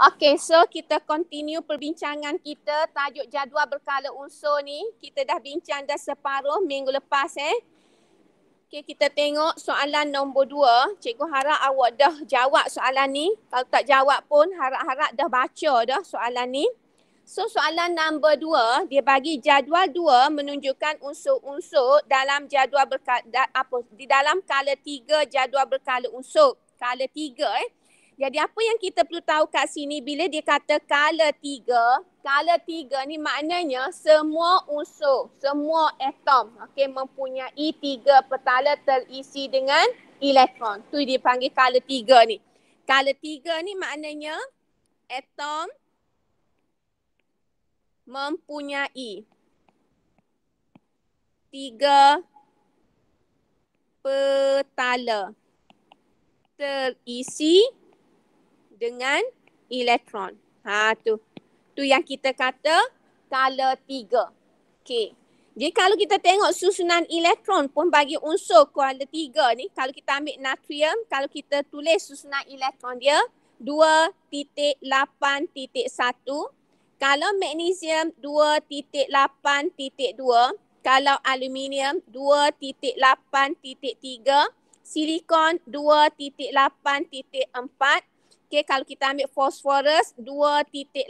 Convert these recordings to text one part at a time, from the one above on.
Okay, so kita continue perbincangan kita. Tajuk jadual berkala unsur ni kita dah bincang dah separuh minggu lepas Okay, kita tengok soalan nombor 2. Cikgu harap awak dah jawab soalan ni. Kalau tak jawab pun harap-harap dah baca dah soalan ni. So soalan nombor 2, dia bagi jadual 2 menunjukkan unsur-unsur dalam jadual berkala di dalam kala 3 jadual berkala unsur. Kala 3 Jadi apa yang kita perlu tahu kat sini bila dia kata kala 3 ni maknanya semua unsur, semua atom mempunyai 3 petala terisi dengan elektron. Tu dia panggil kala 3 ni. Kala 3 ni maknanya atom mempunyai 3 petala terisi dengan elektron. Tu yang kita kata kala 3. Okey. Jadi kalau kita tengok susunan elektron pun bagi unsur kala 3 ni, kalau kita ambil natrium, kalau kita tulis susunan elektron dia 2.8.1. Kalau magnesium 2.8.2. Kalau aluminium 2.8.3. Silikon 2.8.4. Okay, kalau kita ambil fosforus 2.8.5,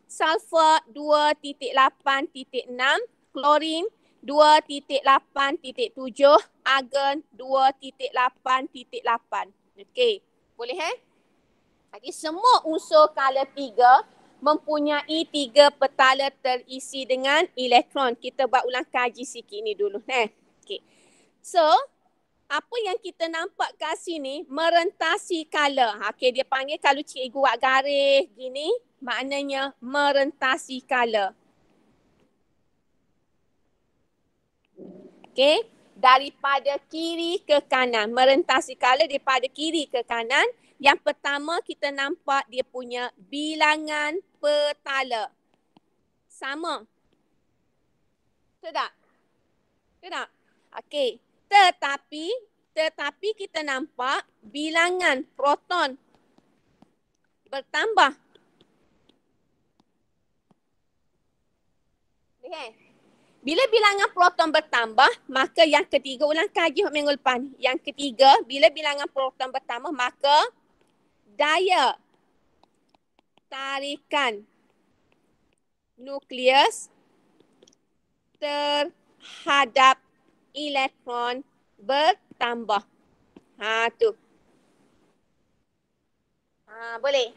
sulfur 2.8.6, klorin 2.8.7, argon 2.8.8. Okey, boleh Jadi semua unsur kala 3 mempunyai 3 petala terisi dengan elektron. Kita buat ulang kaji sikit ni dulu. Okey. So, apa yang kita nampak kat sini merentasi kala. Okey, dia panggil kalau cikgu buat garis gini, maknanya merentasi kala. Okey, daripada kiri ke kanan. Merentasi kala daripada kiri ke kanan. Yang pertama kita nampak dia punya bilangan petala. Sama. Betul tak? Betul tak? Okey. Tetapi kita nampak bilangan proton bertambah. Bila bilangan proton bertambah, maka yang ketiga, ulang kaji minggu depan. Yang ketiga, bila bilangan proton bertambah, maka daya tarikan nukleus terhadap elektron bertambah. Tu. Boleh.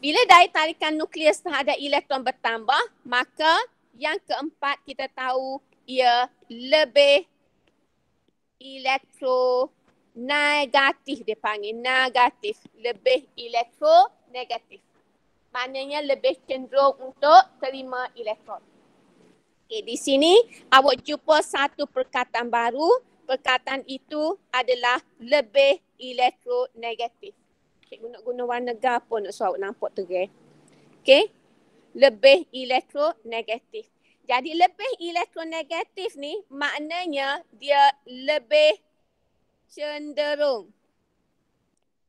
Bila daya tarikan nukleus terhadap elektron bertambah, maka yang keempat kita tahu ia lebih elektronegatif, dia panggil negatif. Lebih elektronegatif. Maknanya lebih cenderung untuk terima elektron. Okay, di sini awak jumpa satu perkataan baru. Perkataan itu adalah lebih elektronegatif. Cikgu nak guna warna gas pun nak suruh nampak terang. Okay. Lebih elektronegatif. Jadi lebih elektronegatif ni maknanya dia lebih cenderung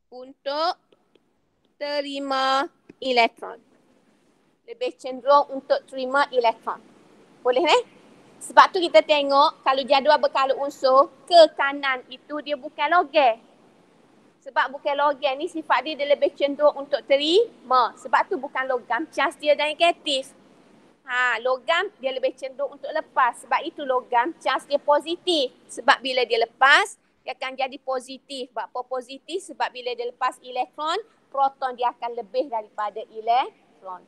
untuk terima elektron. Lebih cenderung untuk terima elektron. Boleh Sebab tu kita tengok kalau jadual berkala unsur ke kanan itu dia bukan logam. Sebab bukan logam ni sifat dia lebih cenderung untuk terima. Sebab tu bukan logam, cas dia negatif. Logam dia lebih cenderung untuk lepas. Sebab itu logam cas dia positif. Sebab bila dia lepas dia akan jadi positif. Sebab apa positif? Sebab bila dia lepas elektron, proton dia akan lebih daripada elektron.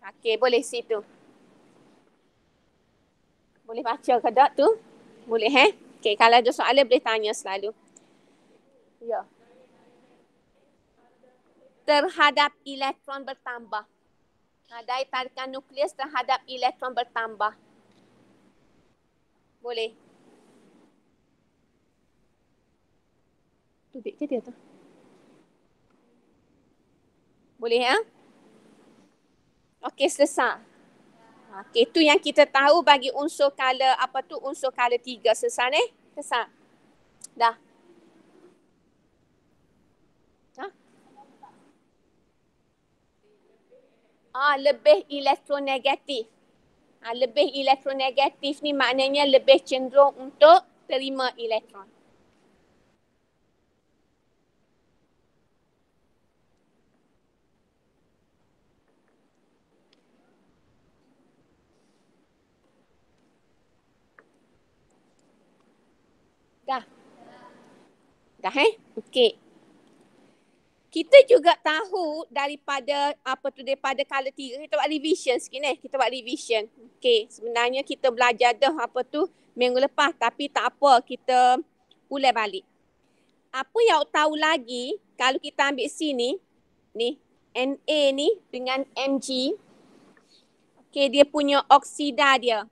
Okey, boleh situ. Boleh baca ke tak tu? Boleh Okey, kalau ada soalan boleh tanya selalu. Ya. Terhadap elektron bertambah. Daya tarikan nukleus terhadap elektron bertambah. Boleh. Tubik ke dia tu? Boleh Okey, selesai. Okey, tu yang kita tahu bagi unsur kala, unsur kala 3. Selesai Selesai. Dah. Lebih elektronegatif. Lebih elektronegatif ni maknanya lebih cenderung untuk terima elektron. Dah. Dah Okey. Kita juga tahu daripada daripada color 3 kita buat revision sikit ni. Kita buat revision. Okey, sebenarnya kita belajar dah minggu lepas tapi tak apa, kita ulang balik. Apa yang awak tahu lagi kalau kita ambil sini ni Na ni dengan Mg. Okey, dia punya oksida dia.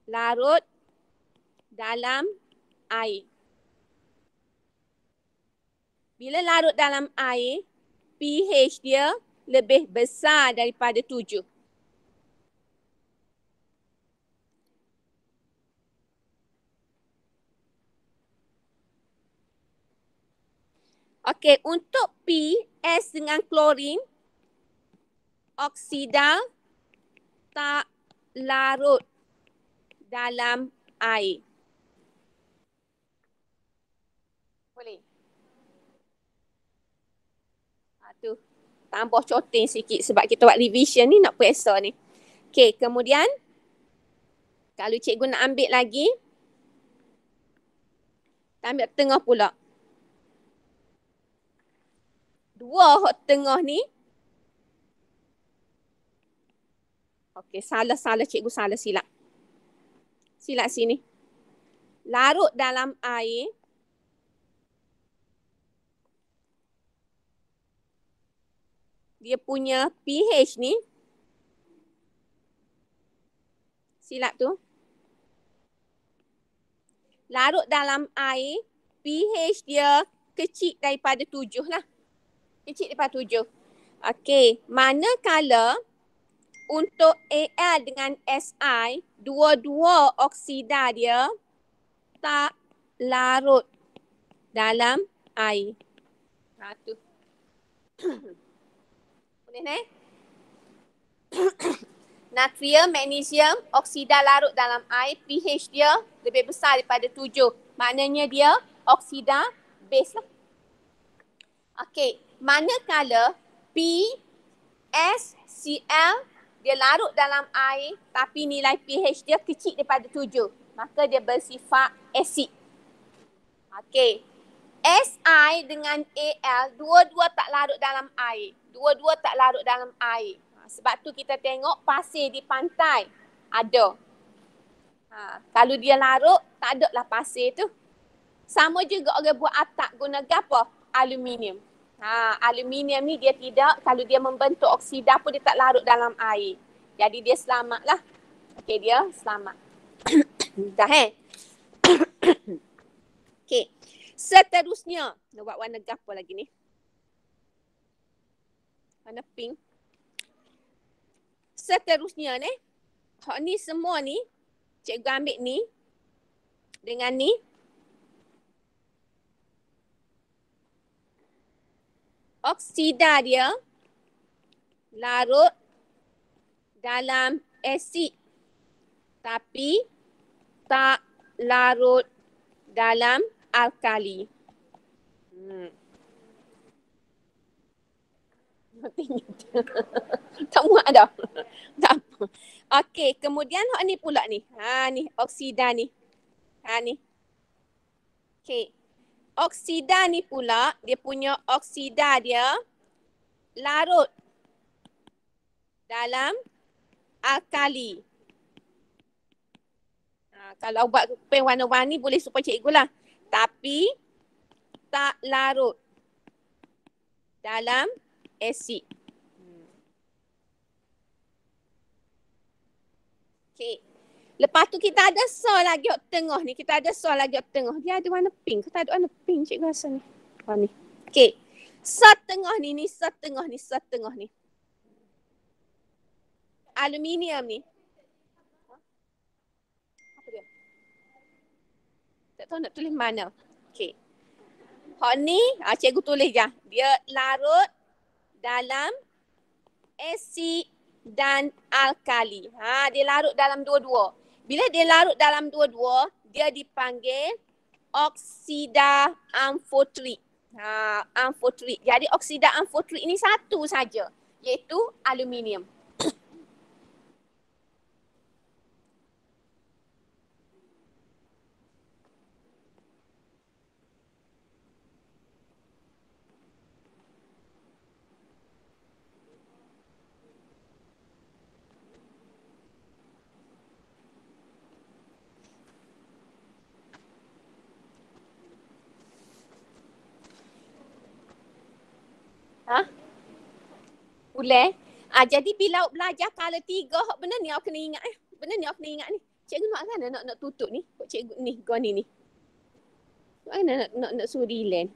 Larut dalam air. Bila larut dalam air, pH dia lebih besar daripada 7. Okey, untuk P, S dengan klorin, oksida tak larut dalam air. Boleh? Tu, tambah cotin sikit sebab kita buat revision ni nak periksa ni. Okey, kemudian kalau cikgu nak ambil lagi, kita ambil tengah pula. Dua hot tengah ni. Okey, salah cikgu salah silap. Silap sini. Larut dalam air. Dia punya pH ni. Silap tu. Larut dalam air. pH dia kecil daripada 7 lah. Kecil daripada 7. Okey, manakala untuk Al dengan Si, dua-dua oksida dia tak larut dalam air. Tu. Boleh ni? Natrium, magnesium, oksida larut dalam air, pH dia lebih besar daripada 7. Maknanya dia oksida base lah. Okey, manakala P, S, Cl dia larut dalam air tapi nilai pH dia kecil daripada 7. Maka dia bersifat asid. Okey. Si dengan Al dua-dua tak larut dalam air. Dua-dua tak larut dalam air. Sebab tu kita tengok pasir di pantai ada. Kalau dia larut, tak ada lah pasir tu. Sama juga orang buat atap guna apa? Aluminium. Aluminium ni dia tidak, kalau dia membentuk oksida pun dia tak larut dalam air. Jadi dia selamat lah. Okey, dia selamat. Dah Okey. Seterusnya, nak buat warna apa lagi ni? Warna pink. Seterusnya ni, ni semua ni, cikgu ambil ni dengan ni. Oksida dia larut dalam asid tapi tak larut dalam alkali. Tak muat dah. Tak apa. Okey, kemudian ni pula ni. Ni oksida ni. Ni. Okey. Oksida ni pula, dia punya oksida dia larut dalam alkali. Kalau buat pen warna-warni boleh supaya cikgu lah. Tapi tak larut dalam asid. Okey. Lepas tu kita ada sol lagi kat tengah ni. Kita ada sol lagi kat tengah. Dia ada warna pink. Kita ada warna pink cikgu rasa ni. Ni. Okey. Setengah ni, setengah ni. Aluminium ni. Apa dia? Tak tahu nak tulis mana. Okey. Hak ni, cikgu tulis je. Dia larut dalam asid dan alkali. Dia larut dalam dua-dua. Bila dia larut dalam dua-dua, dia dipanggil oksida amfotrik. Amfotrik. Jadi oksida amfotrik ini satu saja, iaitu aluminium. Boleh? Jadi bila awak belajar kala 3, benda ni awak kena ingat. Benda ni awak kena ingat ni. Cikgu nak kan nak tutup ni. Kok cikgu ni, kau ni. Mana nak suruh relax.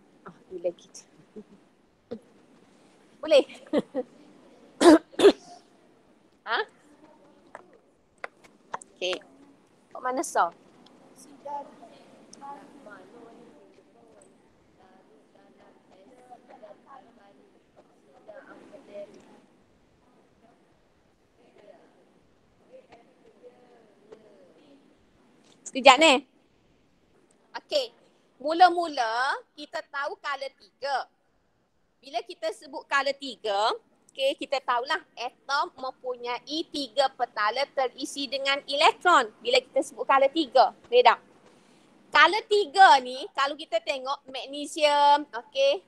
Relax kita. Boleh? Okey. Kok mana so? Sekejap ni. Okey. Mula-mula kita tahu kala 3. Bila kita sebut kala 3, okey, kita tahulah atom mempunyai 3 petala terisi dengan elektron. Bila kita sebut kala 3. Boleh tak? Kala 3 ni, kalau kita tengok magnesium, okey,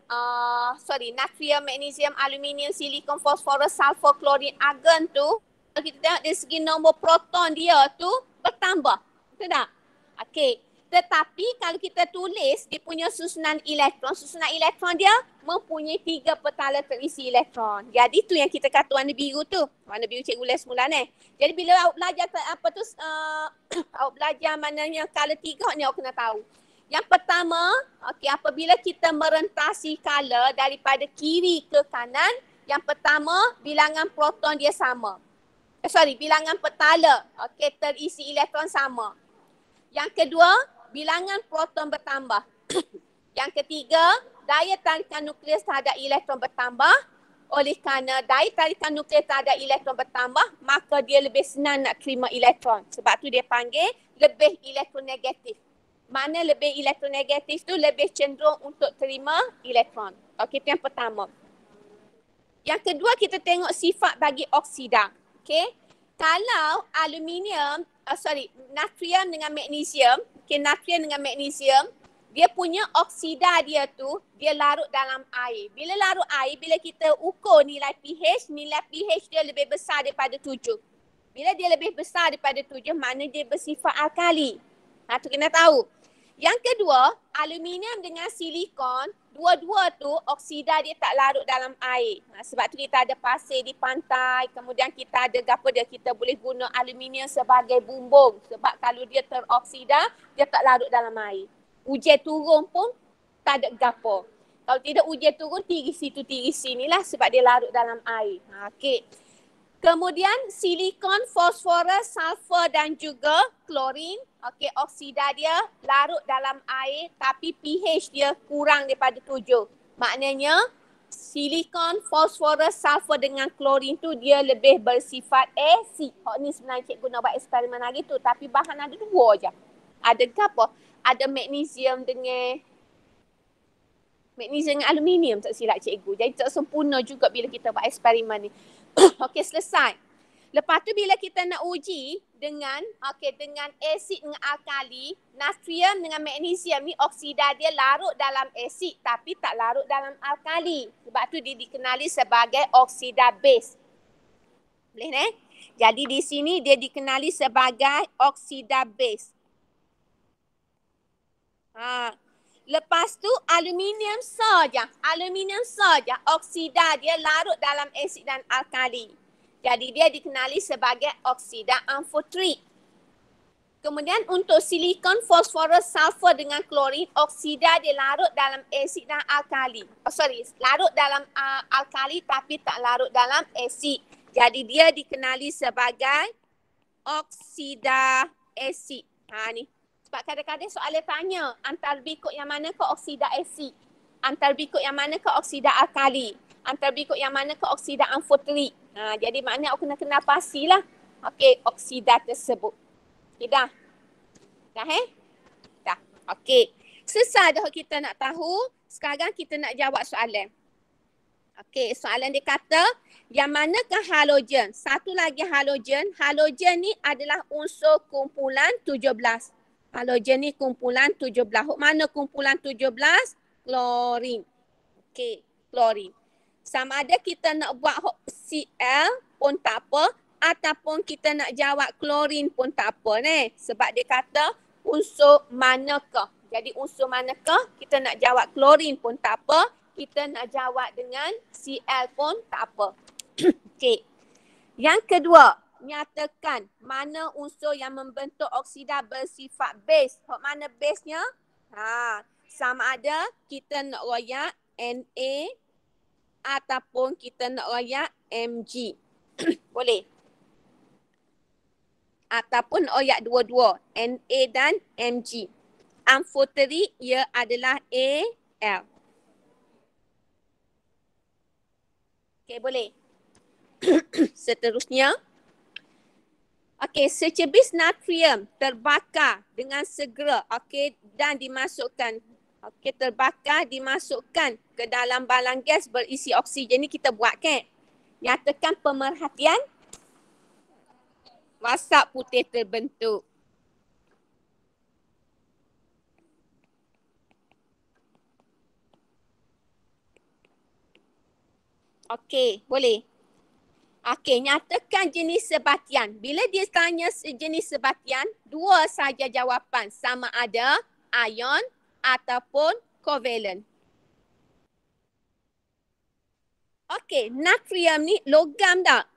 natrium, magnesium, aluminium, silikon, fosforus, sulfur, klorin, argon tu, kalau kita tengok dari segi nombor proton dia tu bertambah. Betul tak? Okey. Tetapi kalau kita tulis dia punya susunan elektron dia mempunyai 3 petala terisi elektron. Jadi tu yang kita kata warna biru tu. Warna biru cikgu les mula ni. Jadi bila awak belajar awak belajar maknanya kala 3 ni awak kena tahu. Yang pertama, okey, apabila kita merentasi kala daripada kiri ke kanan, yang pertama bilangan proton dia sama. Bilangan petala, okey, terisi elektron sama. Yang kedua, bilangan proton bertambah. Yang ketiga, daya tarikan nukleus terhadap elektron bertambah. Oleh kerana daya tarikan nukleus terhadap elektron bertambah, maka dia lebih senang nak terima elektron. Sebab tu dia panggil lebih elektronegatif. Mana lebih elektronegatif tu lebih cenderung untuk terima elektron. Okey, itu yang pertama. Yang kedua, kita tengok sifat bagi oksida. Okey. Kalau aluminium, natrium dengan magnesium, natrium dengan magnesium, dia punya oksida dia tu, dia larut dalam air. Bila larut air, bila kita ukur nilai pH dia lebih besar daripada 7. Bila dia lebih besar daripada 7, maknanya dia bersifat alkali. Tu kena tahu. Yang kedua, aluminium dengan silikon, dua-dua tu oksida dia tak larut dalam air. Sebab tu kita ada pasir di pantai, kemudian kita ada kita boleh guna aluminium sebagai bumbung. Sebab kalau dia teroksida, dia tak larut dalam air. Hujan turun pun tak ada gapo. Kalau tidak hujan turun, tiris situ, tiris sini lah sebab dia larut dalam air. Okey. Kemudian silikon, fosforus, sulfur dan juga klorin. Okey, oksida dia larut dalam air tapi pH dia kurang daripada 7. Maknanya silikon, fosforus, sulfur dengan klorin tu dia lebih bersifat asid. Ni sebenarnya cikgu nak buat eksperimen hari tu tapi bahan ada 2 je. Ada apa? Ada magnesium dengan aluminium tak silap cikgu. Jadi tak sempurna juga bila kita buat eksperimen ni. Okey, selesai. Lepas tu bila kita nak uji dengan asid dengan alkali, natrium dengan magnesium ni oksida dia larut dalam asid tapi tak larut dalam alkali. Sebab tu dia dikenali sebagai oksida base. Boleh ni? Jadi di sini dia dikenali sebagai oksida base. Lepas tu aluminium saja. Oksida dia larut dalam asid dan alkali. Jadi dia dikenali sebagai oksida amfotrik. Kemudian untuk silikon, fosforus, sulfur dengan klorin, oksida dia larut dalam asid dan alkali. Larut dalam alkali tapi tak larut dalam asid. Jadi dia dikenali sebagai oksida asid. Ni. Sebab kadang-kadang soalan tanya antara berikut yang mana ke oksida asid. Antara berikut yang mana ke oksida alkali? Antara berikut yang mana ke oksida amfoterik? Jadi maknanya aku kena kenal pastilah. Okey, oksida tersebut. Okay, dah? Dah Dah. Okey. Selesai dah kita nak tahu. Sekarang kita nak jawab soalan. Okey, soalan dia kata, yang manakah halogen? Satu lagi halogen. Halogen ni adalah unsur kumpulan 17. Halogen ni kumpulan 17. Mana kumpulan 17? Klorin. Okey, klorin. Sama ada kita nak buat Cl pun tak apa, ataupun kita nak jawab klorin pun tak apa ni. Sebab dia kata unsur manakah. Jadi unsur manakah, kita nak jawab klorin pun tak apa, kita nak jawab dengan Cl pun tak apa. Okey. Yang kedua, nyatakan mana unsur yang membentuk oksida bersifat base. Hok mana base-nya? Sama ada kita nak royak Na ataupun kita nak royak Mg. Boleh. Ataupun royak dua-dua, Na dan Mg. Amfoterik ia adalah Al. Okey, boleh. Seterusnya. Okey, secebis natrium terbakar dengan segera, okey, dan dimasukkan. Okey, terbakar dimasukkan ke dalam balang gas berisi oksigen ni kita buat kan? Nyatakan pemerhatian. Wasap putih terbentuk. Okey, boleh. Okey, nyatakan jenis sebatian. Bila dia tanya jenis sebatian, dua saja jawapan. Sama ada ion ataupun covalent. Okey, natrium ni logam tak?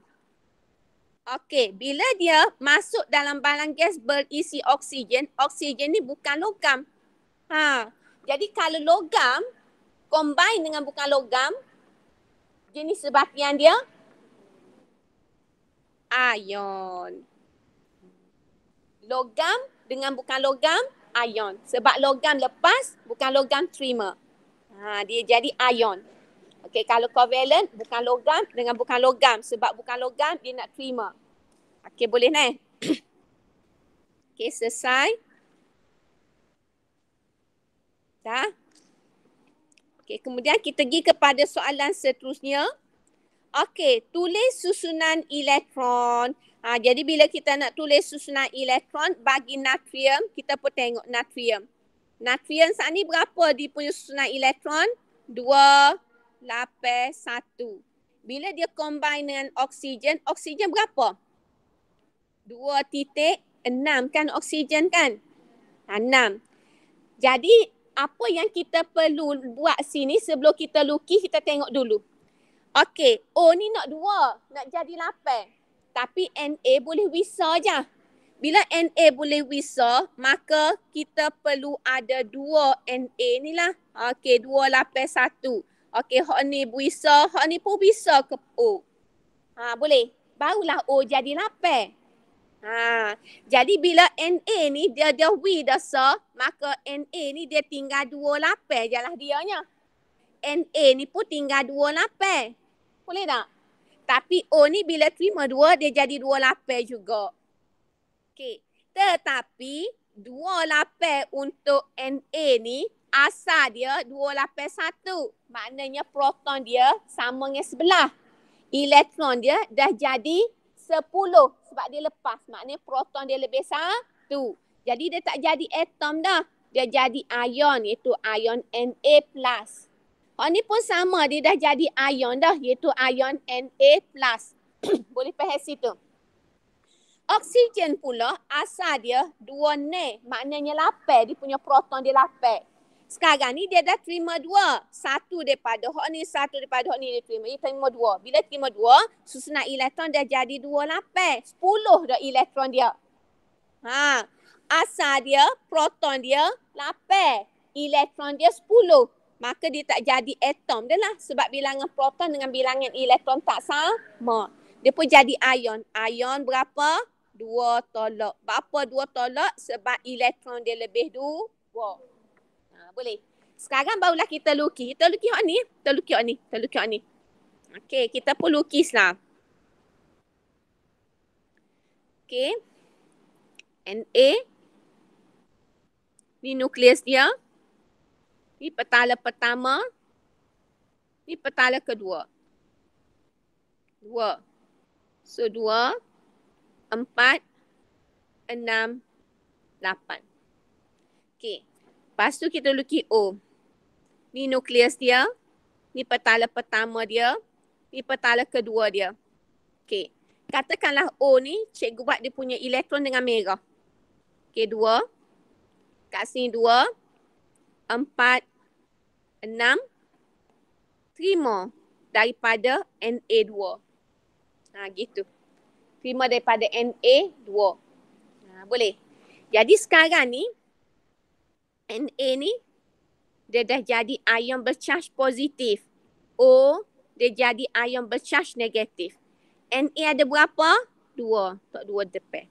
Okey, bila dia masuk dalam balang gas berisi oksigen, oksigen ni bukan logam. Jadi kalau logam combine dengan bukan logam, jenis sebatian dia ion. Logam dengan bukan logam, ion. Sebab logam lepas, bukan logam terima. Dia jadi ion. Okey, kalau covalent bukan logam dengan bukan logam. Sebab bukan logam, dia nak terima. Okey, boleh ni? Okey, selesai. Dah? Okey, kemudian kita pergi kepada soalan seterusnya. Okey, tulis susunan elektron. Jadi bila kita nak tulis susunan elektron bagi natrium, kita pun tengok natrium. Natrium saat ni berapa dia punya susunan elektron? 2, 8, 1. Bila dia combine dengan oksigen, oksigen berapa? 2.6 kan oksigen kan? 6. Jadi apa yang kita perlu buat sini sebelum kita lukis, kita tengok dulu. Okey, O ni nak 2, nak jadi 8. Tapi Na boleh wisa je. Bila Na boleh wisa, maka kita perlu ada 2 Na ni lah. Okey, 281. Okey, hak ni wisa, hak ni pun wisa ke O. Boleh. Barulah O jadi 8. Jadi bila Na ni dia dah wisa, maka Na ni dia tinggal 28 je lah dianya. Na ni pun tinggal 28. Boleh tak? Tapi O ni bila terima 2, dia jadi 28 juga. Okey. Tetapi 28 untuk Na ni asal dia 281. Maknanya proton dia sama dengan sebelah. Elektron dia dah jadi 10 sebab dia lepas. Maknanya proton dia lebih 1. Jadi dia tak jadi atom dah. Dia jadi ion, iaitu ion Na+. Ni pun sama, dia dah jadi ion dah, iaitu ion Na+. Boleh faham situ. Oksigen pula asal dia 2 ne, maknanya 8, dia punya proton dia 8. Sekarang ni dia dah terima 2. Satu daripada hak ni, satu daripada hak ni dia terima. Dia terima 2. Bila terima 2, susunan elektron dah jadi 28. 10 dah elektron dia. Asal dia, proton dia 8. Elektron dia 10. Maka dia tak jadi atom dia lah. Sebab bilangan proton dengan bilangan elektron tak sama. Dia pun jadi ion. Ion berapa? 2 tolak. Berapa 2 tolak? Sebab elektron dia lebih 2. Boleh. Sekarang barulah kita lukis. Kita lukis hok ni. Kita lukis hok ni. Kita lukis hok ni. Okey, kita pun lukislah. Okey. Na. Ni nukleus dia. Ni petala pertama. Ni petala kedua. 2. So, 2, 4, 6, 8. Okey. Lepas tu kita lukis O. Ni nukleus dia. Ni petala pertama dia. Ni petala kedua dia. Okey. Katakanlah O ni, cikgu buat dia punya elektron dengan merah. Okey, 2. Kat sini 2, 4, 6. Terima daripada Na2. Gitu. Terima daripada Na2. Boleh. Jadi sekarang ni, Na ni, dia dah jadi ion bercharge positif. O, dia jadi ion bercharge negatif. Na ada berapa? 2. Tak 2 depan.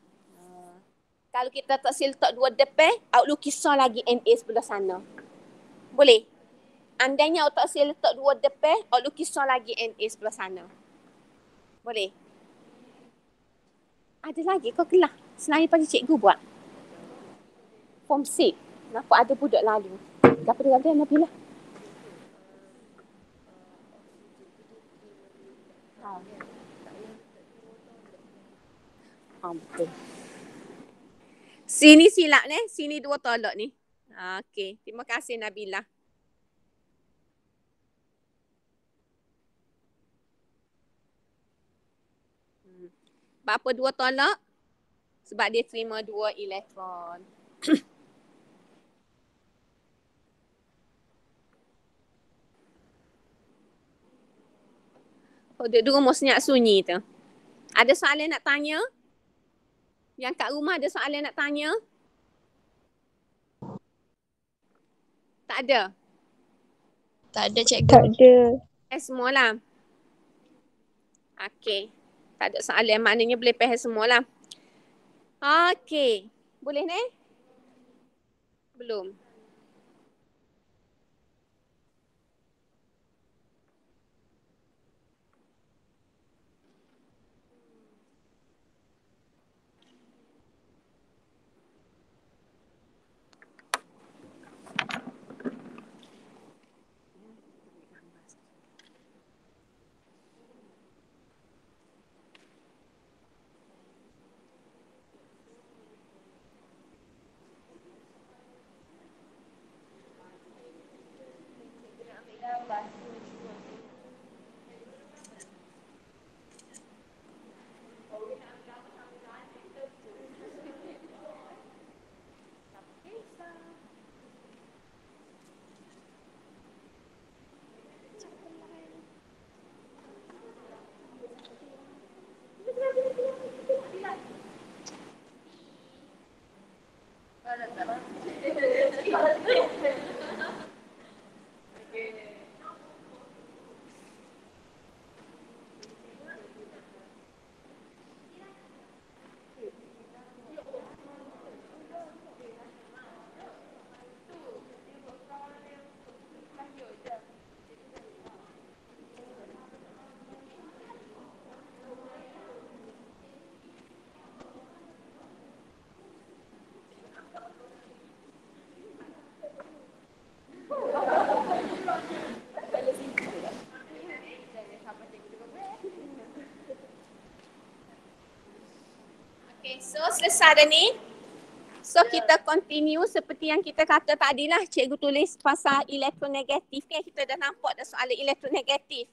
Kalau kita tak letak 2 depan, awak lukiskan lagi Na sebelah sana. Boleh? Andainya awak tak letak 2 depan, awak lukiskan lagi Na sebelah sana. Boleh? Ada lagi kau kelah. Selain pada cikgu buat. Form 6. Nampak ada budak lalu. Gapa-gapa Nabila? Betul. Sini silap ni. Sini 2 tolak ni. Okey. Terima kasih Nabila. Apa 2 tolak? Sebab dia terima 2 elektron. Duduk rumah senyap sunyi tu. Ada soalan nak tanya? Yang kat rumah ada soalan nak tanya? Tak ada? Tak ada cikgu. Tak ada. Semualah. Okey. Tak ada soalan. Maknanya boleh faham semualah. Okey. Boleh ni? Belum. Okay, so selesai dah ni. So kita continue seperti yang kita kata tadi lah. Cikgu tulis pasal elektronegatif kan. Kita dah nampak dah soalan elektronegatif.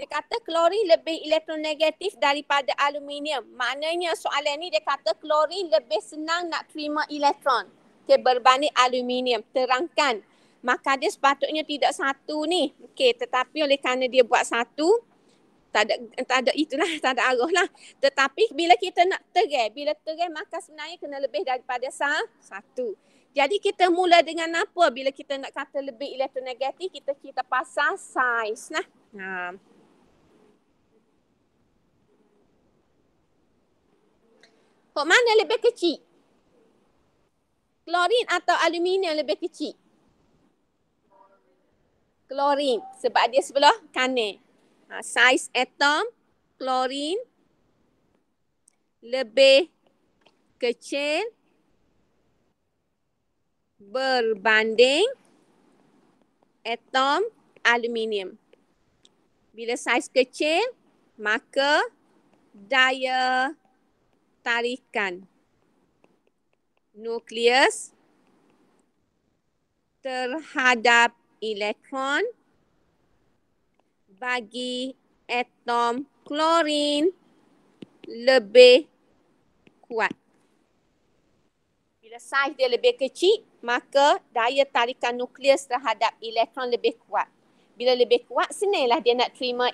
Dia kata klorin lebih elektronegatif daripada aluminium. Maknanya soalan ni dia kata klorin lebih senang nak terima elektron. Okay, berbanding aluminium. Terangkan. Maka dia sepatutnya tidak satu ni. Okay, tetapi oleh kerana dia buat satu, tak ada itulah, tak ada arah lah. Tetapi bila kita nak terai, maka sebenarnya kena lebih daripada satu. Jadi kita mula dengan apa? Bila kita nak kata lebih elektronegatif, kita pasal saiz lah. Mana lebih kecil? Klorin atau aluminium lebih kecil? Klorin. Sebab dia sebelah kanan. Saiz atom klorin lebih kecil berbanding atom aluminium. Bila saiz kecil, maka daya tarikan nukleus terhadap elektron bagi atom klorin lebih kuat. Bila saiz dia lebih kecil, maka daya tarikan nukleus terhadap elektron lebih kuat. Bila lebih kuat, senanglah dia nak terima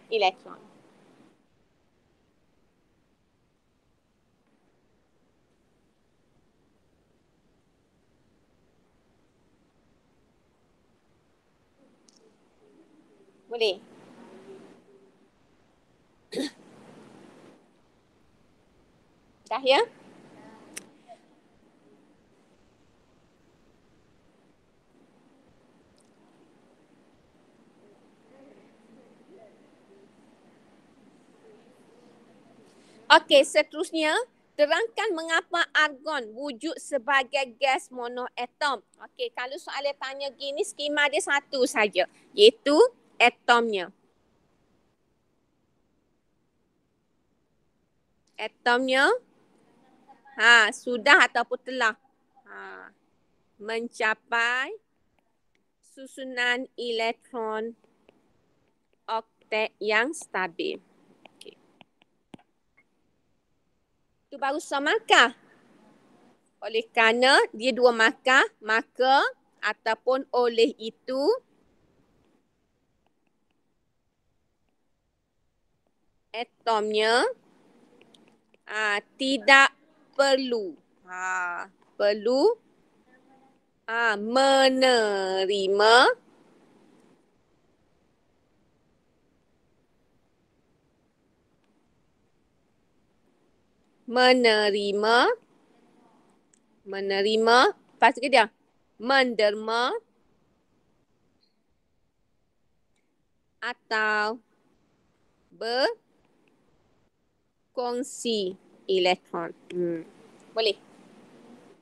elektron. Boleh? Dah ya? Okey, seterusnya, terangkan mengapa argon wujud sebagai gas monoatom. Okey, kalau soalan tanya gini, skema dia satu saja, iaitu atomnya. Atomnya, sudah ataupun telah mencapai susunan elektron oktet yang stabil. Okay. Itu baru semarkah. Oleh kerana dia dua markah, maka ataupun oleh itu atomnya tidak perlu menerima lepas tu dia menderma atau berkongsi elektron. Boleh.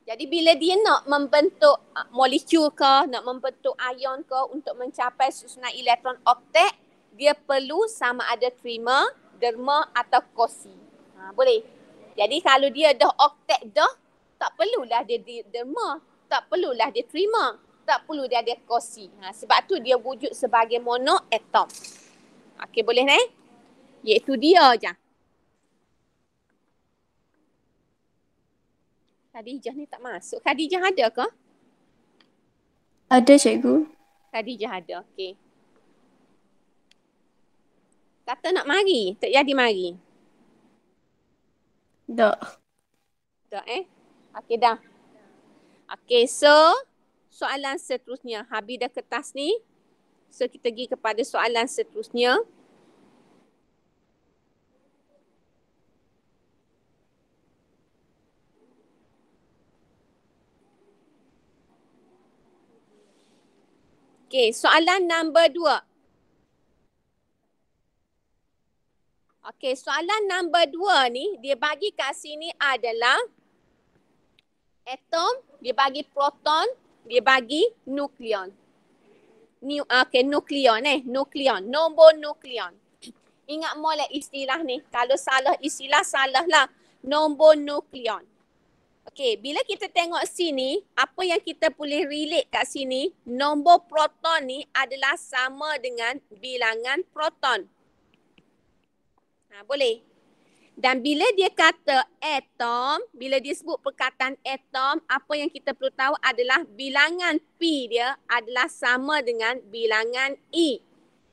Jadi bila dia nak membentuk molekul ke, nak membentuk ion ke untuk mencapai susunan elektron oktet, dia perlu sama ada terima, derma atau kosi. Boleh. Jadi kalau dia dah oktet dah, tak perlulah dia derma, tak perlulah dia terima, tak perlu dia ada kosi. Sebab tu dia wujud sebagai monoatom. Okey, boleh ni? Iaitu dia je. Khadijah ni tak masuk. Khadijah ada ke? Ada cikgu. Khadijah ada, okey. Kata nak mari, tak jadi mari. Tak. Tak Okey dah. Okey, so soalan seterusnya. Habis dah kertas ni. So kita pergi kepada soalan seterusnya. Okey, soalan nombor 2. Okey, soalan nombor 2 ni, dia bagi kat sini adalah atom, dia bagi proton, dia bagi nukleon. Nukleon nukleon, nombor nukleon. Ingat molek istilah ni. Kalau salah istilah, salah lah. Nombor nukleon. Okey, bila kita tengok sini, apa yang kita boleh relate kat sini, nombor proton ni adalah sama dengan bilangan proton. Boleh. Dan bila dia kata atom, bila dia sebut perkataan atom, apa yang kita perlu tahu adalah bilangan P dia adalah sama dengan bilangan E.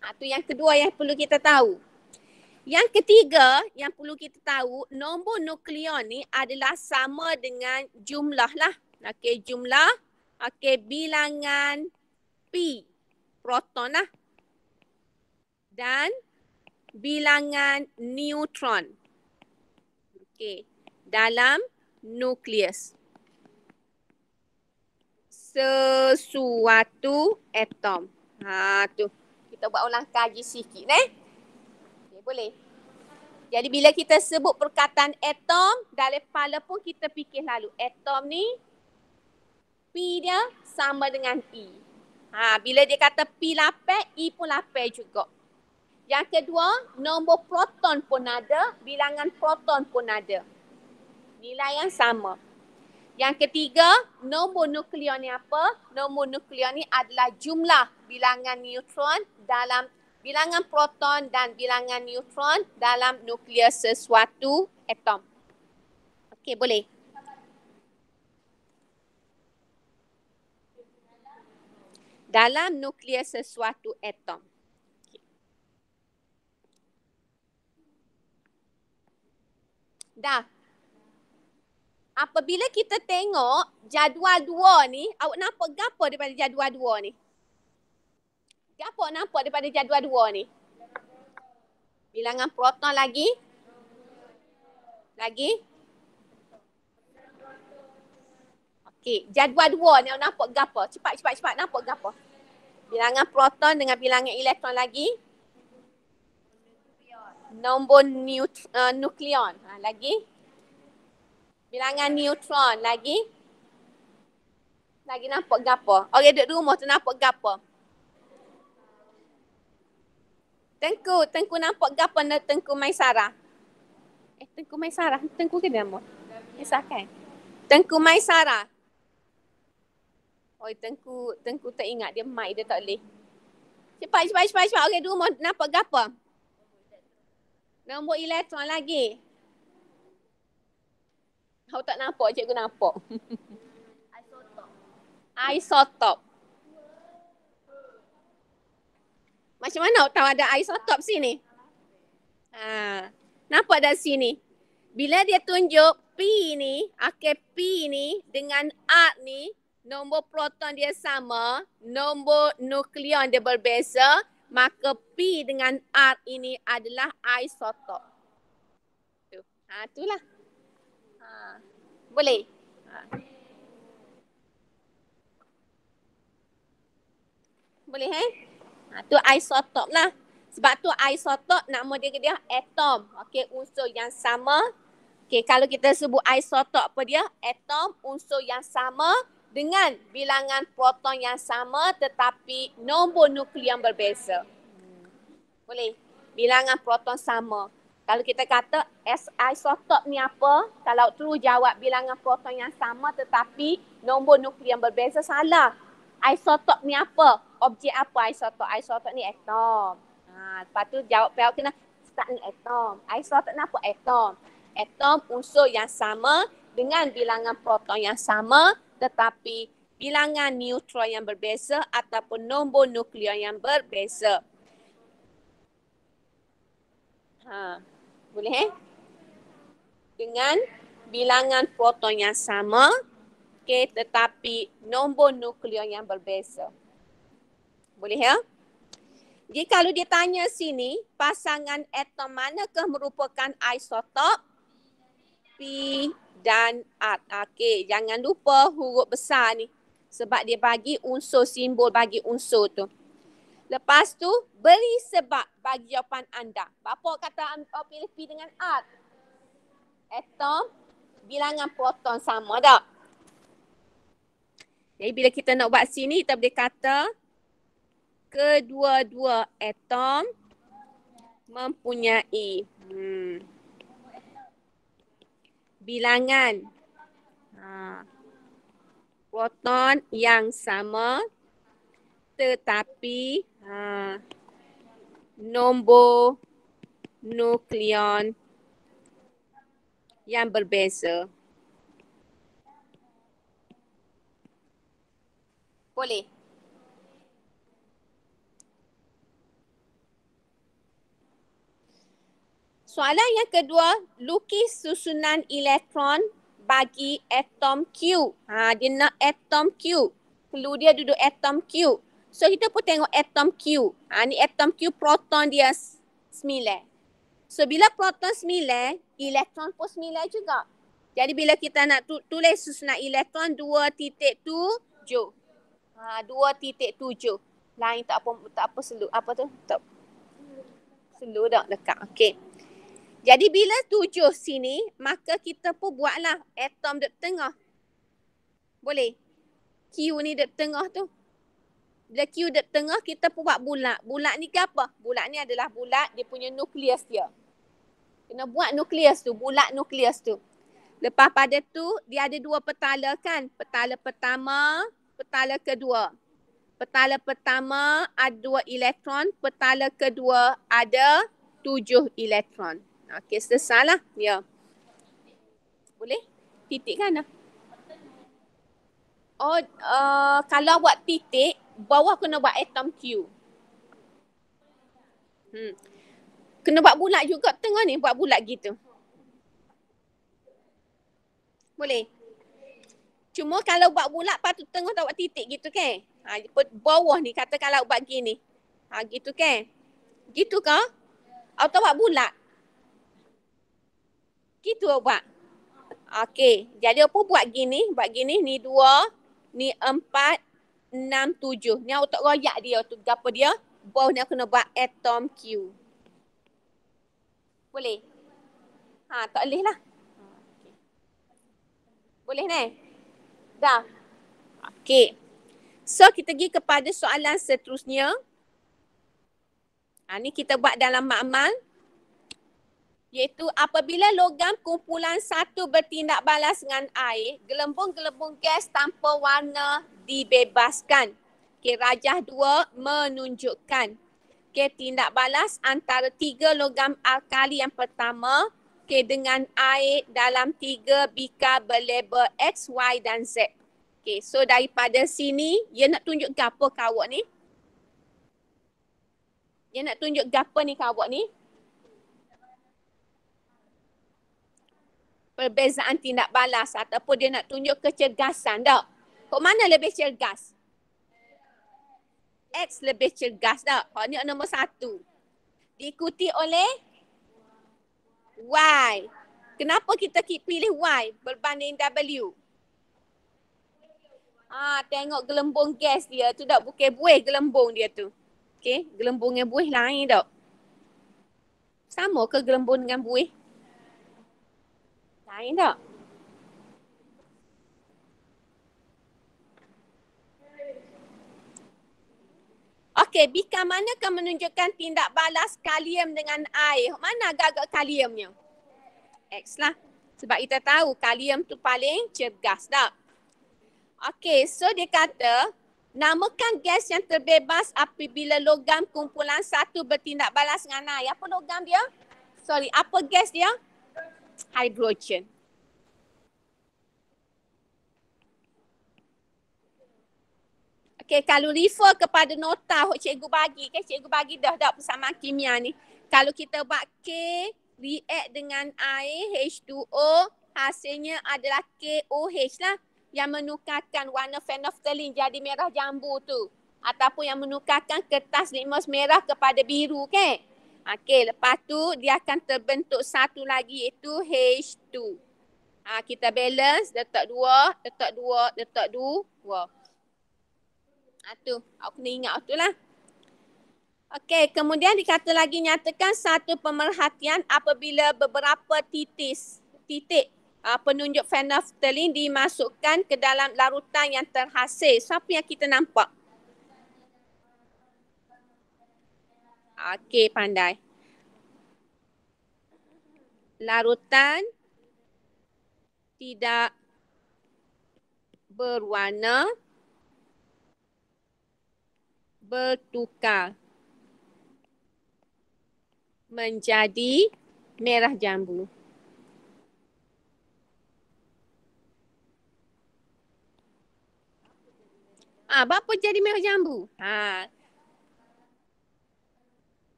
Itu yang kedua yang perlu kita tahu. Yang ketiga yang perlu kita tahu, nombor nukleon ni adalah sama dengan jumlah lah. Okey, jumlah. Okey, bilangan P, proton lah. Dan bilangan neutron. Okey, dalam nukleus. Sesuatu atom. Tu. Kita buat ulang kaji sikit Okay, boleh. Jadi bila kita sebut perkataan atom, dalam kepala pun kita fikir lalu. Atom ni, P dia sama dengan E. Bila dia kata P lapar, E pun lapar juga. Yang kedua, nombor proton pun ada, bilangan proton pun ada. Nilai yang sama. Yang ketiga, nombor nukleon ni apa? Nombor nukleon ni adalah jumlah bilangan neutron dalam bilangan proton dan bilangan neutron dalam nukleus sesuatu atom. Okey, boleh. Dalam nukleus sesuatu atom. Okay. Dah. Apabila kita tengok jadual 2 ni, awak nampak gapo daripada jadual 2 ni? Gapo nampak daripada jadual 2 ni? Bilangan proton lagi? Lagi? Okey, jadual 2 ni awak nampak gapo? Cepat nampak gapo? Bilangan proton dengan bilangan elektron lagi? Nombor nukleon. Lagi? Bilangan neutron lagi? Lagi nampak gapo? Orang duduk rumah tu nampak gapo? Tengku nampak gapo Tengku Maisara? Tengku Maisara, Tengku ke nama? Kisah kan? Tengku Maisara. Oh, Tengku tak ingat dia mic dia tak boleh. Cepat. Orang duduk rumah nampak gapo? Nombor elektron lagi. Kau tak nampak, cikgu nampak. Isotop. Macam mana awak tahu ada isotop sini? Nampak dari sini. Bila dia tunjuk P ni, P ni dengan R ni, nombor proton dia sama, nombor nukleon dia berbeza, maka P dengan R ini adalah isotop. Itulah. Boleh? Boleh tu isotop lah. Sebab tu isotop nama dia atom. Okey, unsur yang sama. Okey, kalau kita sebut isotop apa dia? Atom, unsur yang sama dengan bilangan proton yang sama tetapi nombor nukleon berbeza. Boleh? Bilangan proton sama. Kalau kita kata isotop ni apa? Kalau terus jawab bilangan proton yang sama tetapi nombor nukleon berbeza, salah. Isotop ni apa? Objek apa isotop? Isotop ni atom. Lepas tu jawab PL kena start ni atom. Isotop ni apa? Atom. Atom unsur yang sama dengan bilangan proton yang sama tetapi bilangan neutron yang berbeza ataupun nombor nukleon yang berbeza. Boleh dengan bilangan proton yang sama, tetapi nombor nukleon yang berbeza. Boleh Jadi kalau dia tanya sini, pasangan atom manakah merupakan isotop? P dan R. Jangan lupa huruf besar ni. Sebab dia bagi unsur, simbol bagi unsur tu. Lepas tu, beri sebab bagi jawapan anda. Bapa kata pilih P dengan R. Atom, bilangan proton sama tak? Jadi bila kita nak buat sini, kita boleh kata kedua-dua atom mempunyai bilangan proton yang sama tetapi nombor nukleon yang berbeza. Boleh? Soalan yang kedua, lukis susunan elektron bagi atom Q. Dia nak atom Q. Perlu dia duduk atom Q. So kita pun tengok atom Q. Ni atom Q, proton dia 9. So bila proton 9, elektron pun 9 juga. Jadi bila kita nak tulis susunan elektron 2.7. 2.7. Lain tak apa selu. Apa tu? Tak selu dah dekat. Okey. Jadi bila 7 sini, maka kita pun buatlah atom dekat tengah. Boleh? Q ni dekat tengah tu. Bila Q dekat tengah, kita pun buat bulat. Bulat ni ke apa? Bulat ni adalah bulat, dia punya nukleus dia. Kena buat nukleus tu, bulat nukleus tu. Lepas pada tu, dia ada 2 petala kan? Petala pertama, petala kedua. Petala pertama ada 2 elektron, petala kedua ada 7 elektron. Okey, selesai lah. Ya. Boleh? Titik kan? Oh, kalau buat titik, bawah kena buat atom Q. Kena buat bulat juga tengah ni, buat bulat gitu. Boleh? Cuma kalau buat bulat, patut tengah tak buat titik gitu kan? Bawah ni kata kalau buat gini. Gitu kan? Gitu ke? Atau buat bulat? Gitu buat. Okey, jadi apa buat gini? Buat gini, ni 2, ni 4, 6, 7. Ni awak tak royak dia tu. Apa dia? Bawah ni kena buat atom Q. Boleh? Tak boleh lah. Boleh ni? Dah. Okey. So, kita pergi kepada soalan seterusnya. Ni kita buat dalam makmal. Iaitu apabila logam kumpulan 1 bertindak balas dengan air, gelembung-gelembung gas tanpa warna dibebaskan. Okey, rajah 2 menunjukkan tindak balas antara 3 logam alkali yang pertama dengan air dalam 3 bikar berlabel X, Y dan Z. Okey, so daripada sini, dia nak tunjuk apa kawak ni? Dia nak tunjuk apa ni kawak ni? Perbezaan tindak balas ataupun dia nak tunjuk kecergasan tak? Kok mana lebih cergas? X lebih cergas tak? Ni nombor 1. Diikuti oleh Y. Kenapa kita pilih Y berbanding W? Tengok gelembung gas dia tu tak, bukan buih gelembung dia tu. Okey, gelembung dengan buih lain tak? Sama ke gelembung dengan buih? Lain tak? Okey, bikar manakah menunjukkan tindak balas kalium dengan air? Mana agak-agak kaliumnya? X lah. Sebab kita tahu kalium tu paling cergas tak? Okey, so dia kata, namakan gas yang terbebas apabila logam kumpulan 1 bertindak balas dengan air. Apa logam dia? Apa gas dia? Hidrogen. Okey, kalau refer kepada nota yang cikgu bagi, cikgu bagi dah persamaan kimia ni. Kalau kita buat K react dengan air H2O, hasilnya adalah KOH lah, yang menukarkan warna phenolphthalein jadi merah jambu tu. Ataupun yang menukarkan kertas litmus merah kepada biru kan? Okey, lepas tu dia akan terbentuk satu lagi iaitu H2. Kita balance, letak 2, letak 2, letak 2. Tu, aku kena ingat tu lah. Okey, kemudian dikata lagi nyatakan satu pemerhatian apabila beberapa titik penunjuk phenolphthalein dimasukkan ke dalam larutan yang terhasil. Siapa yang kita nampak? Okey, pandai. Larutan tidak berwarna bertukar menjadi merah jambu. Berapa jadi merah jambu?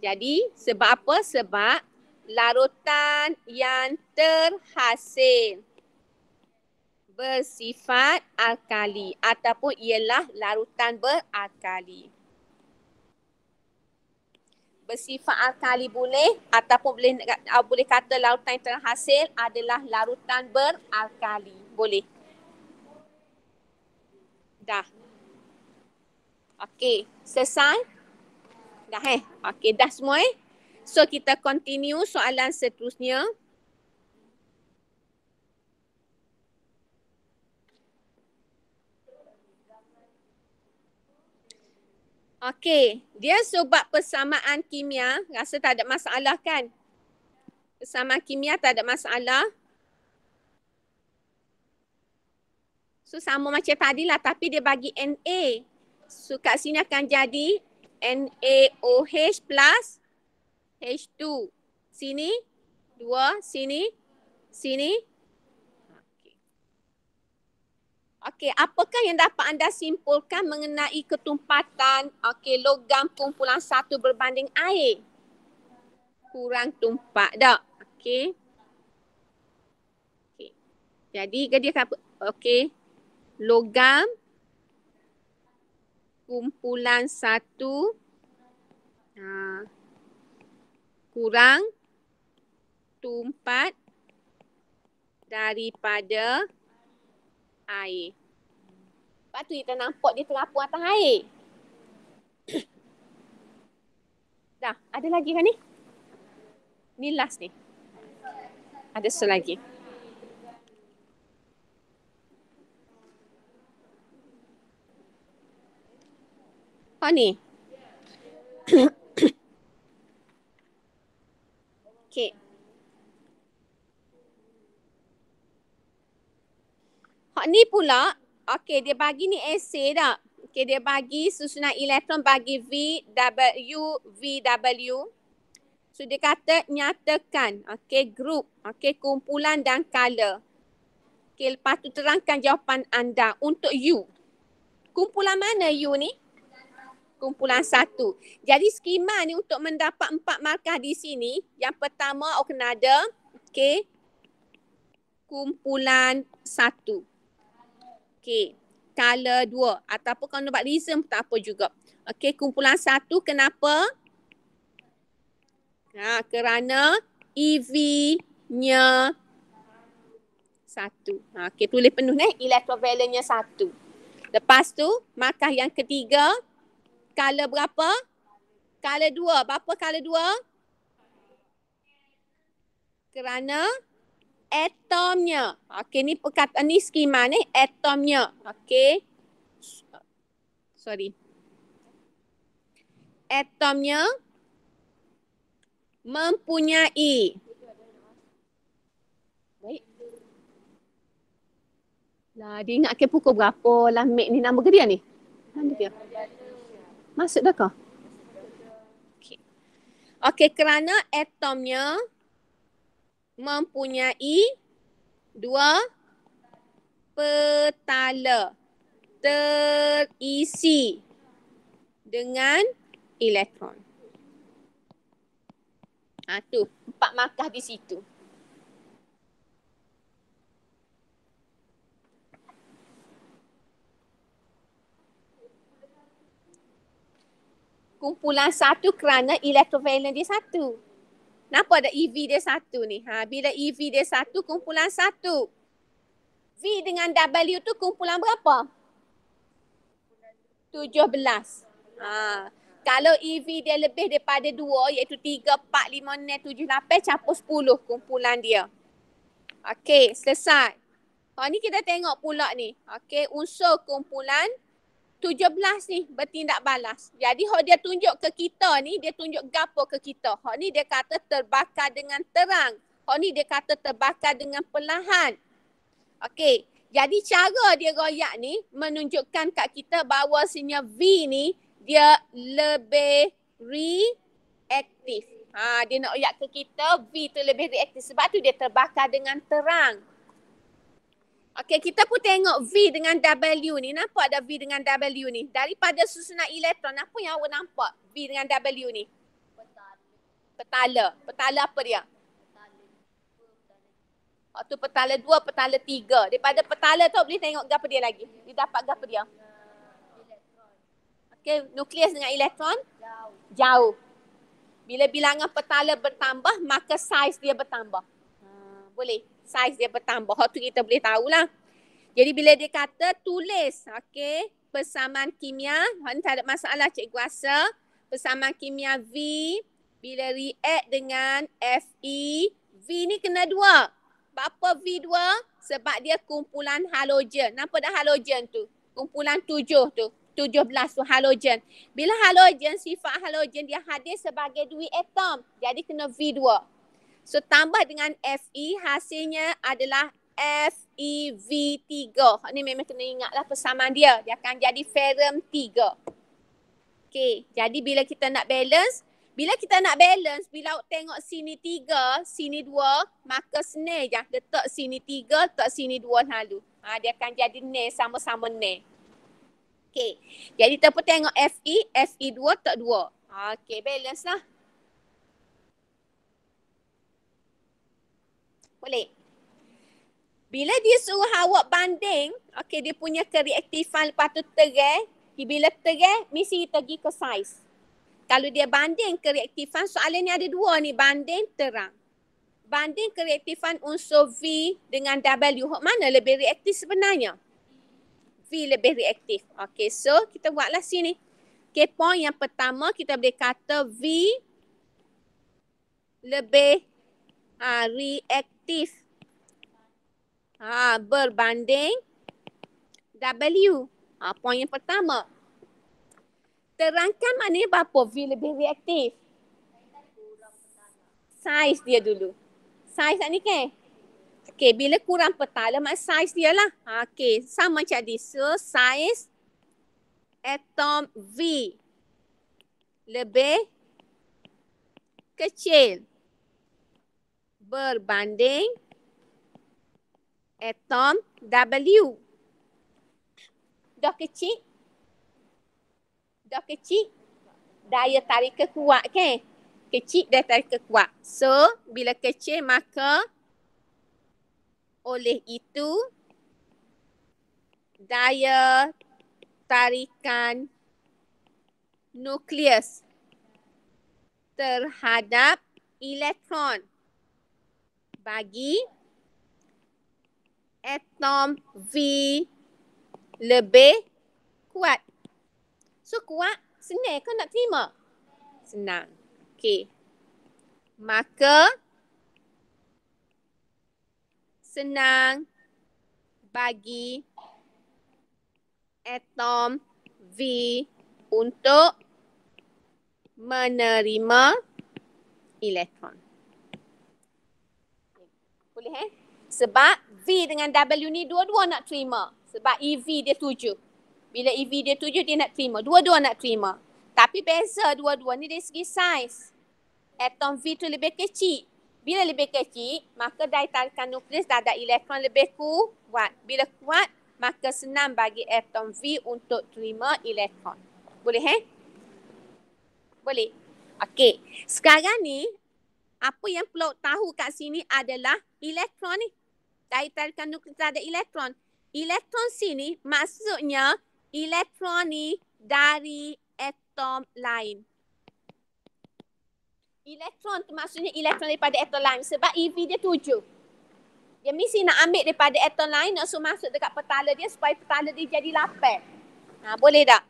Jadi sebab apa? Sebab larutan yang terhasil bersifat alkali ataupun ialah larutan beralkali. Bersifat alkali boleh ataupun boleh kata larutan yang terhasil adalah larutan beralkali. Boleh. Dah. Okey, selesai? Dah Okey, dah semua So kita continue soalan seterusnya. Okey, dia sebab persamaan kimia, rasa tak ada masalah kan? Persamaan kimia tak ada masalah. So sama macam tadi lah, tapi dia bagi Na. So kat sini akan jadi NaOH plus H2. Sini 2, sini, sini. Okey, apakah yang dapat anda simpulkan mengenai ketumpatan logam kumpulan 1 berbanding air? Kurang tumpat tak? Okey. Jadi dia kata logam kumpulan 1 kurang tumpat daripada air. Lepas tu kita nampak dia terapung atas air. Dah, ada lagi kan ni? Ni last ni. Ada selagi. Oh ni. Okey. Hak ni pula, dia bagi ni esei tak? Dia bagi susunan elektron bagi VW, VW. So dia kata nyatakan, grup, kumpulan dan kala. Lepas tu terangkan jawapan anda untuk U. Kumpulan mana U ni? Kumpulan 1. Jadi skema ni untuk mendapat 4 markah di sini, yang pertama kena ada, kumpulan 1. Kala 2 ataupun kalau nak buat reason tak apa juga. Kumpulan 1 kenapa? Kerana EV-nya 1. Tulis penuh ni, electrovalennya 1. Lepas tu, markah yang ketiga, kala berapa? Kala 2. Berapa kala 2? Kerana atomnya. Ni perkataan ni skema ni, atomnya. Sorry. Atomnya mempunyai. Baik. Lah, dia ingat ke pukul berapa lah Mek ni nama ke dia ni? Mana dia? Masuk dah kah? Kerana atomnya mempunyai 2 petala terisi dengan elektron. Tu 4 markah di situ. Kumpulan 1 kerana elektrovalen dia 1. Kenapa ada EV dia 1 ni? Bila EV dia 1, kumpulan 1. V dengan W tu kumpulan berapa? 17. Kalau EV dia lebih daripada 2, iaitu 3, 4, 5, 6, 7, 8, campur 10 kumpulan dia. Selesai. Ni kita tengok pula ni. Unsur kumpulan 17 ni bertindak balas. Jadi dia tunjuk ke kita ni, dia tunjuk gapo ke kita. Ni dia kata terbakar dengan terang. Ni dia kata terbakar dengan perlahan. Jadi cara dia royak ni menunjukkan kat kita bahawa sebenarnya V ni dia lebih reaktif. Dia nak royak ke kita V tu lebih reaktif sebab tu dia terbakar dengan terang. Kita pun tengok V dengan W ni. Nampak ada V dengan W ni? Daripada susunan elektron, apa yang awak nampak V dengan W ni? Petala. Petala apa dia? Tu petala 2, petala 3. Daripada petala tu boleh tengok apa dia lagi? Dia dapat apa dia? Nukleus dengan elektron? Jauh. Bila bilangan petala bertambah, maka saiz dia bertambah. Boleh. Saiz dia bertambah. Tu kita boleh tahulah. Jadi bila dia kata tulis, okey, persamaan kimia, tak ada masalah cikgu rasa. Persamaan kimia V, bila react dengan Fe, V ni kena 2. Apa V 2? Sebab dia kumpulan halogen. Nampak dah halogen tu? Kumpulan 7 tu. 17 tu halogen. Bila halogen, sifat halogen dia hadir sebagai 2 atom. Jadi kena V2. So tambah dengan Fe, hasilnya adalah FeV3. Ni memang kena ingatlah persamaan dia. Dia akan jadi ferrum 3. Okey, jadi bila kita nak balance, bila awak tengok sini 3, sini 2, maka senil je. Letak sini 3, letak sini 2 lalu. Dia akan jadi nil, sama-sama nil. Okey, jadi kita pun tengok Fe, Fe2 tak 2. Okey, balance lah. Boleh. Bila dia suruh awak banding, okey, dia punya kereaktifan lepas tu terai. Bila terai, mesti kita pergi ke saiz. Kalau dia banding kereaktifan, soalan ni ada 2 ni, banding terang. Banding kereaktifan unsur V dengan W, mana lebih reaktif sebenarnya? V lebih reaktif. Okey, so kita buatlah sini. Okey, point yang pertama kita boleh kata V lebih reaktif. Berbanding W. Point yang pertama. Terangkan maknanya berapa V lebih reaktif. Saiz dia dulu. Saiz ni ke? Okey, bila kurang petala mak saiz dia lah. Okey, sama macam ni. So, saiz atom V lebih kecil berbanding atom W. Dah kecil, daya tarik kuat kan? Kecil daya tarik kuat. So, bila kecil maka oleh itu daya tarikan nukleus terhadap elektron bagi atom V lebih kuat. So kuat, senang ke nak terima? Senang. Okey. Maka senang bagi atom V untuk menerima elektron. Boleh Sebab V dengan W ni dua-dua nak terima. Sebab EV dia 7. Bila EV dia 7 dia nak terima. Dua-dua nak terima. Tapi beza dua-dua ni dari segi saiz. Atom V tu lebih kecil. Bila lebih kecil, maka daya tarikan nukleus terhadap elektron lebih kuat. Bila kuat, maka senang bagi atom V untuk terima elektron. Boleh Boleh. Okey. Sekarang ni, apa yang perlu tahu kat sini adalah elektron ni. Daya tarikan nukleus terhadap elektron. Elektron sini maksudnya elektron ni dari atom lain. Elektron tu maksudnya elektron daripada atom lain. Sebab EV dia 7. Dia mesti nak ambil daripada atom lain nak suruh masuk dekat petala dia supaya petala dia jadi 8. Boleh tak?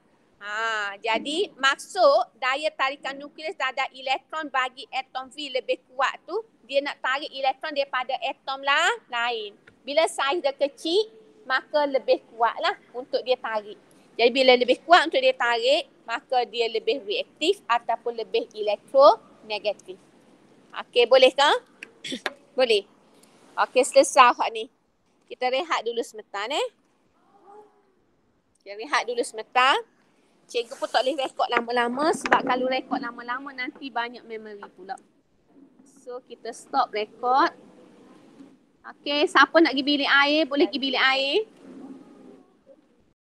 Jadi maksud daya tarikan nukleus terhadap elektron bagi atom V lebih kuat tu, dia nak tarik elektron daripada atom lain. Bila saiz dia kecil, maka lebih kuatlah untuk dia tarik. Jadi bila lebih kuat untuk dia tarik, maka dia lebih reaktif ataupun lebih elektronegatif. Okey, boleh ke? Boleh. Okey, selesai hak ni. Kita rehat dulu sebentar Kita rehat dulu sebentar. Cikgu pun tak boleh rekod lama-lama sebab kalau rekod lama-lama nanti banyak memori pula. So, kita stop rekod. Okey, siapa nak pergi bilik air, boleh pergi bilik air.